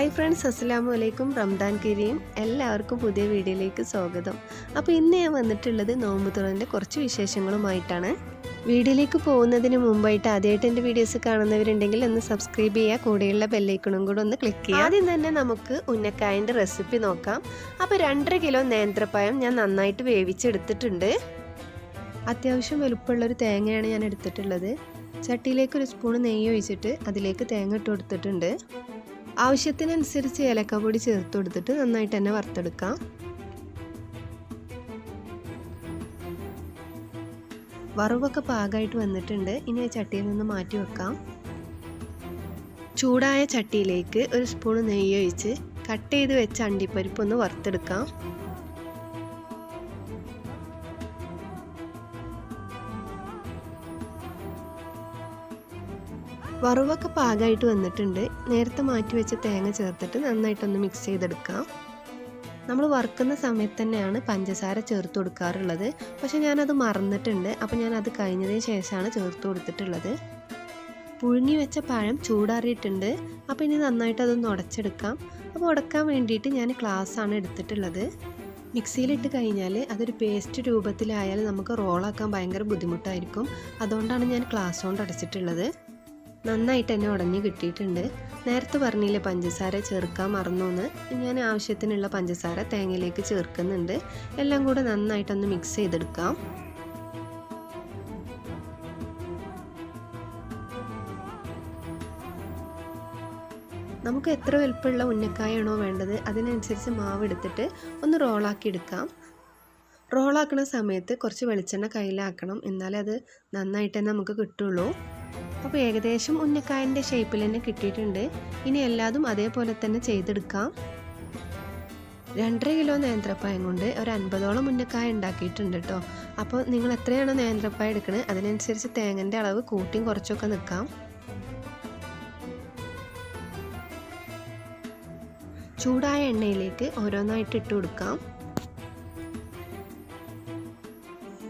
Hi friends, അസ്സലാമു അലൈക്കും. റംദാൻ കരീം. എല്ലാവർക്കും പുതിയ വീഡിയോയിലേക്ക് സ്വാഗതം. അപ്പോൾ ഇന്ന് ഞാൻ വന്നിട്ടുള്ളത് നോമ്പ് തുറൻ്റെ കുറച്ച് വിശേഷങ്ങളുമായിട്ടാണ്. വീഡിയോയിലേക്ക് പോകുന്നതിന് മുമ്പായിട്ട് ആദ്യമായിട്ട് എൻ്റെ വീഡിയോസ് കാണുന്നവരുണ്ടെങ്കിൽ ഒന്ന് സബ്സ്ക്രൈബ് ചെയ്യുക, കൂടെയുള്ള ബെല്ലൈക്കണും കൂടെ ഒന്ന് ക്ലിക്ക് ചെയ്യുക. ആദ്യം തന്നെ നമുക്ക് ഉന്നക്കായൻ്റെ റെസിപ്പി നോക്കാം. അപ്പോൾ 2.5 കിലോ നേന്ത്രപ്പഴം ഞാൻ നന്നായിട്ട് വേവിച്ചെടുത്തിട്ടുണ്ട്. അത്യാവശ്യം വലുപ്പമുള്ളൊരു തേങ്ങയാണ് ഞാൻ എടുത്തിട്ടുള്ളത്. ചട്ടിയിലേക്ക് 1 സ്പൂൺ നെയ്യ് ഒഴിച്ചിട്ട് അതിലേക്ക് തേങ്ങ ഇട്ട് കൊടുത്തിട്ടുണ്ട്. ആവശ്യത്തിനനുസരിച്ച് ഏലക്കാപ്പൊടി ചേർത്ത് കൊടുത്തിട്ട് നന്നായിട്ട് തന്നെ വറുത്തെടുക്കാം. വറവൊക്കെ പാകമായിട്ട് വന്നിട്ടുണ്ട്. ഇനി ചട്ടിയിൽ നിന്ന് മാറ്റി വെക്കാം. ചൂടായ ചട്ടിയിലേക്ക് 1 സ്പൂൺ നെയ്യ് ഒഴിച്ച് കട്ട് ചെയ്ത് വെച്ച അണ്ടിപ്പരിപ്പ് ഒന്ന് വറുത്തെടുക്കാം. വറവൊക്കെ പാകമായിട്ട് വന്നിട്ടുണ്ട്. നേരത്തെ മാറ്റി വെച്ച തേങ്ങ ചേർത്തിട്ട് നന്നായിട്ടൊന്ന് മിക്സ് ചെയ്തെടുക്കാം. നമ്മൾ വറുക്കുന്ന സമയത്ത് തന്നെയാണ് പഞ്ചസാര ചേർത്ത് കൊടുക്കാറുള്ളത്. പക്ഷെ ഞാനത് മറന്നിട്ടുണ്ട്. അപ്പോൾ ഞാനത് കഴിഞ്ഞതിന് ശേഷമാണ് ചേർത്ത് കൊടുത്തിട്ടുള്ളത്. പുഴുങ്ങി വെച്ച പഴം ചൂടാറിയിട്ടുണ്ട്. അപ്പോൾ ഇനി നന്നായിട്ട് അതൊന്ന് ഉടച്ചെടുക്കാം. അപ്പോൾ ഉടക്കാൻ വേണ്ടിയിട്ട് ഞാൻ ഗ്ലാസ്സാണ് എടുത്തിട്ടുള്ളത്. മിക്സിയിലിട്ട് കഴിഞ്ഞാൽ അതൊരു പേസ്റ്റ് രൂപത്തിലായാൽ നമുക്ക് റോളാക്കാൻ ഭയങ്കര ബുദ്ധിമുട്ടായിരിക്കും. അതുകൊണ്ടാണ് ഞാൻ ഗ്ലാസ് കൊണ്ട് അടച്ചിട്ടുള്ളത്. നന്നായിട്ട് തന്നെ ഉടഞ്ഞ് കിട്ടിയിട്ടുണ്ട്. നേരത്തെ പറഞ്ഞില്ലേ പഞ്ചസാര ചേർക്കാൻ മറന്നു എന്ന്. ഞാൻ ആവശ്യത്തിനുള്ള പഞ്ചസാര തേങ്ങയിലേക്ക് ചേർക്കുന്നുണ്ട്. എല്ലാം കൂടെ നന്നായിട്ടൊന്ന് മിക്സ് ചെയ്തെടുക്കാം. നമുക്ക് എത്ര വലുപ്പമുള്ള ഉന്നക്കായാണോ വേണ്ടത് അതിനനുസരിച്ച് മാവ് എടുത്തിട്ട് ഒന്ന് റോളാക്കി എടുക്കാം. റോളാക്കുന്ന സമയത്ത് കുറച്ച് വെളിച്ചെണ്ണ കയ്യിലാക്കണം, എന്നാലേ അത് നന്നായിട്ട് തന്നെ നമുക്ക് കിട്ടുള്ളൂ. അപ്പോൾ ഏകദേശം ഉന്നക്കായൻ്റെ ഷേപ്പിൽ തന്നെ കിട്ടിയിട്ടുണ്ട്. ഇനി എല്ലാതും അതേപോലെ തന്നെ ചെയ്തെടുക്കാം. 2.5 കിലോ നേന്ത്രപ്പഴം കൊണ്ട് ഒരു 50ഓളം ഉന്നക്കായ ഉണ്ടാക്കിയിട്ടുണ്ട് കേട്ടോ. അപ്പോൾ നിങ്ങൾ എത്രയാണോ നേന്ത്രപ്പഴം എടുക്കുന്നത് അതിനനുസരിച്ച് തേങ്ങൻ്റെ അളവ് കൂട്ടിയും കുറച്ചൊക്കെ നിൽക്കാം. ചൂടായ എണ്ണയിലേക്ക് ഓരോന്നായിട്ട് ഇട്ട് കൊടുക്കാം.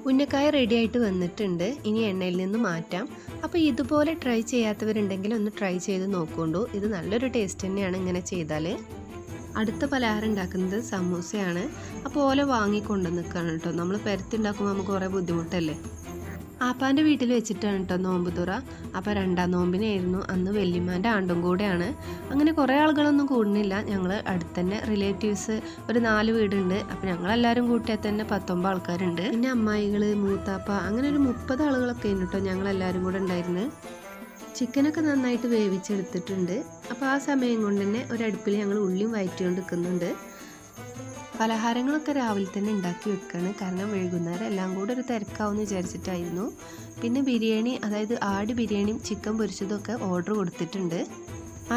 ഉന്നക്കായ റെഡി ആയിട്ട് വന്നിട്ടുണ്ട്. ഇനി എണ്ണയിൽ നിന്ന് മാറ്റാം. അപ്പോൾ ഇതുപോലെ ട്രൈ ചെയ്യാത്തവരുണ്ടെങ്കിൽ ഒന്ന് ട്രൈ ചെയ്ത് നോക്കുകൊണ്ടു. ഇത് നല്ലൊരു ടേസ്റ്റ് തന്നെയാണ് ഇങ്ങനെ ചെയ്താൽ. അടുത്ത പലഹാരം ഉണ്ടാക്കുന്നത് സമൂസയാണ്. അപ്പോൾ ഓല വാങ്ങിക്കൊണ്ട് നിൽക്കുകയാണ് കേട്ടോ. നമ്മൾ പരത്തുണ്ടാക്കുമ്പോൾ നമുക്ക് കുറേ ബുദ്ധിമുട്ടല്ലേ. ആപ്പാൻ്റെ വീട്ടിൽ വെച്ചിട്ടാണ് കേട്ടോ നോമ്പ് തുറ. അപ്പോൾ 2ാം നോമ്പിനായിരുന്നു. അന്ന് വല്യമ്മാൻ്റെ ആണ്ടും കൂടെയാണ്. അങ്ങനെ കുറേ ആളുകളൊന്നും കൂടുന്നില്ല. ഞങ്ങൾ അടുത്ത് തന്നെ റിലേറ്റീവ്സ് ഒരു 4 വീടുണ്ട്. അപ്പോൾ ഞങ്ങളെല്ലാവരും കൂട്ടിയാൽ തന്നെ 19 ആൾക്കാരുണ്ട്. പിന്നെ അമ്മായികൾ, മൂത്താപ്പ, അങ്ങനെ ഒരു 30 ആളുകളൊക്കെ ഉണ്ട് കേട്ടോ ഞങ്ങളെല്ലാവരും കൂടെ ഉണ്ടായിരുന്നു. ചിക്കനൊക്കെ നന്നായിട്ട് വേവിച്ചെടുത്തിട്ടുണ്ട്. അപ്പോൾ ആ സമയം കൊണ്ട് തന്നെ ഒരടുപ്പിൽ ഞങ്ങൾ ഉള്ളിയും വഴറ്റിക്കൊണ്ട് നിൽക്കുന്നുണ്ട്. പലഹാരങ്ങളൊക്കെ രാവിലെ തന്നെ ഉണ്ടാക്കി വെക്കുകയാണ്. കാരണം വൈകുന്നേരം എല്ലാം കൂടെ ഒരു തിരക്കാവെന്ന് വിചാരിച്ചിട്ടായിരുന്നു. പിന്നെ ബിരിയാണി, അതായത് ആട് ബിരിയാണിയും ചിക്കൻ പൊരിച്ചതൊക്കെ ഓർഡർ കൊടുത്തിട്ടുണ്ട്.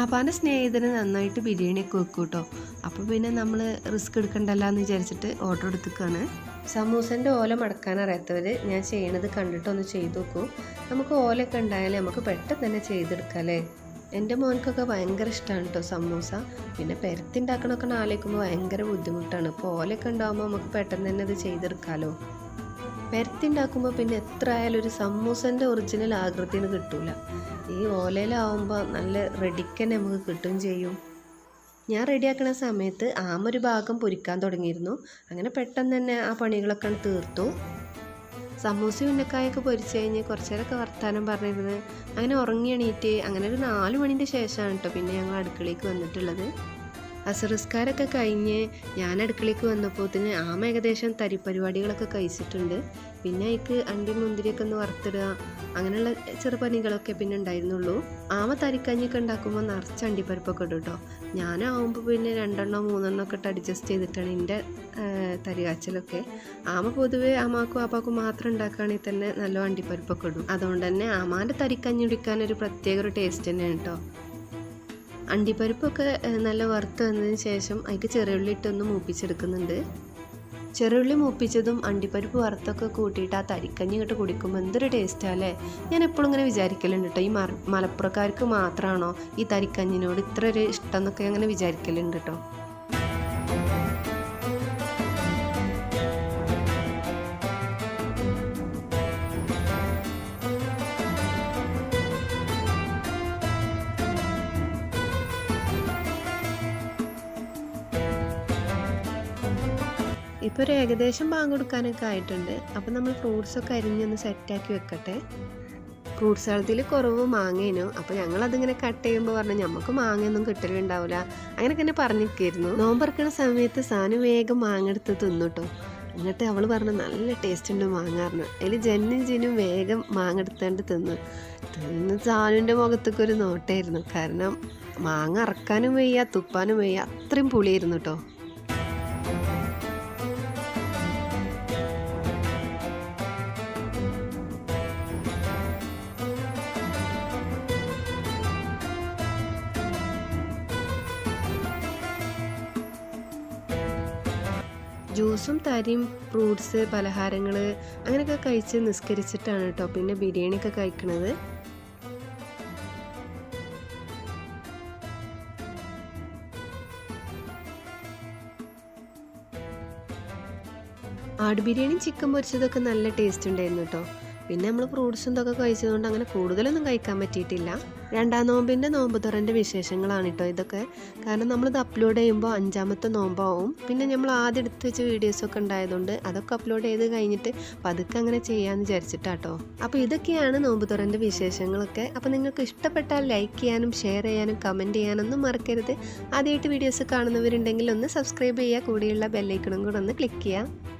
ആപ്പാൻ്റെ സ്നേഹിതന് നന്നായിട്ട് ബിരിയാണിയൊക്കെ വെക്കും കേട്ടോ. അപ്പോൾ പിന്നെ നമ്മൾ റിസ്ക് എടുക്കണ്ടല്ലോ എന്ന് വിചാരിച്ചിട്ട് ഓർഡർ എടുത്തിക്കാണ്. സമൂസൻ്റെ ഓല മടക്കാൻ അറിയാത്തവർ ഞാൻ ചെയ്യണത് കണ്ടിട്ടൊന്ന് ചെയ്ത് നോക്കൂ. നമുക്ക് ഓലൊക്കെ ഉണ്ടായാലേ നമുക്ക് പെട്ടെന്ന് തന്നെ ചെയ്തെടുക്കാം അല്ലേ. എൻ്റെ മോനക്കൊക്കെ ഭയങ്കര ഇഷ്ടമാണ് കേട്ടോ സമൂസ. പിന്നെ പരത്തിണ്ടാക്കണമൊക്കെ ആലോചിക്കുമ്പോൾ ഭയങ്കര ബുദ്ധിമുട്ടാണ്. ഇപ്പോൾ ഓലൊക്കെ ഉണ്ടാകുമ്പോൾ നമുക്ക് പെട്ടെന്ന് തന്നെ അത് ചെയ്തെടുക്കാമല്ലോ. പരത്തിണ്ടാക്കുമ്പോൾ പിന്നെ എത്ര ആയാലും ഒരു സമൂസൻ്റെ ഒറിജിനൽ ആകൃതിന് കിട്ടൂല. ഈ ഓലയിലാവുമ്പോൾ നല്ല റെഡിക്ക് നമുക്ക് കിട്ടുകയും ചെയ്യും. ഞാൻ റെഡിയാക്കുന്ന സമയത്ത് ഒരു ഭാഗം പൊരിക്കാൻ തുടങ്ങിയിരുന്നു. അങ്ങനെ പെട്ടെന്ന് തന്നെ ആ പണികളൊക്കെ തീർത്തു. സമൂസ ഉന്നക്കായൊക്കെ പൊരിച്ച് കഴിഞ്ഞ് കുറച്ച് നേരമൊക്കെ വർത്താനം പറഞ്ഞിരുന്ന് അങ്ങനെ ഉറങ്ങി എണീറ്റ് അങ്ങനെ ഒരു 4 മണിൻ്റെ ശേഷമാണ് കേട്ടോ പിന്നെ ഞങ്ങൾ അടുക്കളയ്ക്ക് വന്നിട്ടുള്ളത്. അസറിസ്കാരൊക്കെ കഴിഞ്ഞ് ഞാൻ അടുക്കളയ്ക്ക് വന്നപ്പോഴത്തേന് ഏകദേശം തരിപ്പരിപാടികളൊക്കെ കഴിച്ചിട്ടുണ്ട്. പിന്നെ അതിക്ക് അണ്ടി മുന്തിരിയൊക്കെ ഒന്ന് വറുത്തിടുക, അങ്ങനെയുള്ള ചെറുപണികളൊക്കെ പിന്നെ ഉണ്ടായിരുന്നുള്ളൂ. തരിക്കഞ്ഞിയൊക്കെ ഉണ്ടാക്കുമ്പോൾ നിറച്ച് അണ്ടിപ്പരിപ്പൊക്കെ ഇടും കേട്ടോ. ഞാനാവുമ്പോൾ പിന്നെ 2 3 ഒക്കെ ഇട്ട് അഡ്ജസ്റ്റ് ചെയ്തിട്ടാണ് എൻ്റെ തരികാച്ചലൊക്കെ. പൊതുവേ അമ്മാക്കും അപ്പാക്കും മാത്രം ഉണ്ടാക്കുകയാണെങ്കിൽ തന്നെ നല്ല അണ്ടിപ്പരിപ്പൊക്കെ ഇടും. അതുകൊണ്ട് തന്നെ ആമാൻ്റെ തരിക്കഞ്ഞി കുടിക്കാനൊരു പ്രത്യേക ഒരു ടേസ്റ്റ് തന്നെയാണ് കേട്ടോ. അണ്ടിപ്പരിപ്പൊക്കെ നല്ല വറുത്ത് വന്നതിന് ശേഷം അതിക്ക് ചെറിയുള്ളി ഇട്ടൊന്ന് മൂപ്പിച്ചെടുക്കുന്നുണ്ട്. ചെറിയുള്ളി മൂപ്പിച്ചതും അണ്ടിപ്പരിപ്പ് വറുത്തൊക്കെ കൂട്ടിയിട്ട് ആ തരിക്കഞ്ഞി ഇങ്ങോട്ട് കുടിക്കുമ്പോൾ എന്തൊരു ടേസ്റ്റാണ് അല്ലേ. ഞാൻ എപ്പോഴും ഇങ്ങനെ വിചാരിക്കലുണ്ട് കേട്ടോ, ഈ മലപ്പുറക്കാർക്ക് മാത്രമാണോ ഈ തരിക്കഞ്ഞിനോട് ഇത്ര ഒരു ഇഷ്ടം എന്നൊക്കെ അങ്ങനെ വിചാരിക്കലുണ്ട് കേട്ടോ. ഇപ്പോൾ ഒരു ഏകദേശം ബാങ്ക് കൊടുക്കാനൊക്കെ ആയിട്ടുണ്ട്. അപ്പോൾ നമ്മൾ ഫ്രൂട്ട്സൊക്കെ അരിഞ്ഞൊന്ന് സെറ്റാക്കി വെക്കട്ടെ. ഫ്രൂട്ട്സ് കളത്തിൽ കുറവ് മാങ്ങേനു. അപ്പോൾ ഞങ്ങളതിങ്ങനെ കട്ട് ചെയ്യുമ്പോൾ പറഞ്ഞു നമുക്ക് മാങ്ങയൊന്നും കിട്ടലുണ്ടാവില്ല, അങ്ങനെയൊക്കെ തന്നെ പറഞ്ഞിരിക്കായിരുന്നു. നോമ്പറക്കണ സമയത്ത് സാനു വേഗം മാങ്ങ എടുത്ത് തിന്നുട്ടോ. എന്നിട്ട് അവൾ പറഞ്ഞു നല്ല ടേസ്റ്റ് ഉണ്ട് മാങ്ങാറിന്. അതിൽ ജെന്നും ജിനും വേഗം മാങ്ങ എടുത്താണ്ട് തിന്ന് സാനുവിൻ്റെ മുഖത്തൊക്കെ ഒരു നോട്ടായിരുന്നു. കാരണം മാങ്ങ അറക്കാനും വയ്യ തുപ്പാനും വയ്യ, അത്രയും പുളിയായിരുന്നു കേട്ടോ. ജ്യൂസും തരിയും ഫ്രൂട്ട്സ് പലഹാരങ്ങൾ അങ്ങനെയൊക്കെ കഴിച്ച് നിസ്കരിച്ചിട്ടാണ് കേട്ടോ പിന്നെ ബിരിയാണിയൊക്കെ കഴിക്കണത്. ആട് ബിരിയാണിയും ചിക്കൻ പൊരിച്ചതൊക്കെ നല്ല ടേസ്റ്റ് ഉണ്ടായിരുന്നു കേട്ടോ. പിന്നെ നമ്മൾ ഫ്രൂട്ട്സും ഇതൊക്കെ കഴിച്ചതുകൊണ്ട് അങ്ങനെ കൂടുതലൊന്നും കഴിക്കാൻ പറ്റിയിട്ടില്ല. രണ്ടാം നോമ്പിൻ്റെ നോമ്പ് തുറൻ്റെ വിശേഷങ്ങളാണ് കേട്ടോ ഇതൊക്കെ. കാരണം നമ്മളിത് അപ്ലോഡ് ചെയ്യുമ്പോൾ 5ാമത്തെ നോമ്പാവും. പിന്നെ നമ്മൾ ആദ്യം എടുത്ത് വെച്ച വീഡിയോസൊക്കെ ഉണ്ടായതുകൊണ്ട് അതൊക്കെ അപ്ലോഡ് ചെയ്ത് കഴിഞ്ഞിട്ട് പതുക്കെ അങ്ങനെ ചെയ്യാമെന്ന് വിചാരിച്ചിട്ടാട്ടോ. അപ്പോൾ ഇതൊക്കെയാണ് നോമ്പ് തുറൻ്റെ വിശേഷങ്ങളൊക്കെ. അപ്പോൾ നിങ്ങൾക്ക് ഇഷ്ടപ്പെട്ടാൽ ലൈക്ക് ചെയ്യാനും ഷെയർ ചെയ്യാനും കമൻറ്റ് ചെയ്യാനൊന്നും മറക്കരുത്. ആദ്യമായിട്ട് വീഡിയോസ് കാണുന്നവരുണ്ടെങ്കിൽ ഒന്ന് സബ്സ്ക്രൈബ് ചെയ്യുക, കൂടെയുള്ള ബെല്ലൈക്കണും കൂടെ ഒന്ന് ക്ലിക്ക് ചെയ്യുക.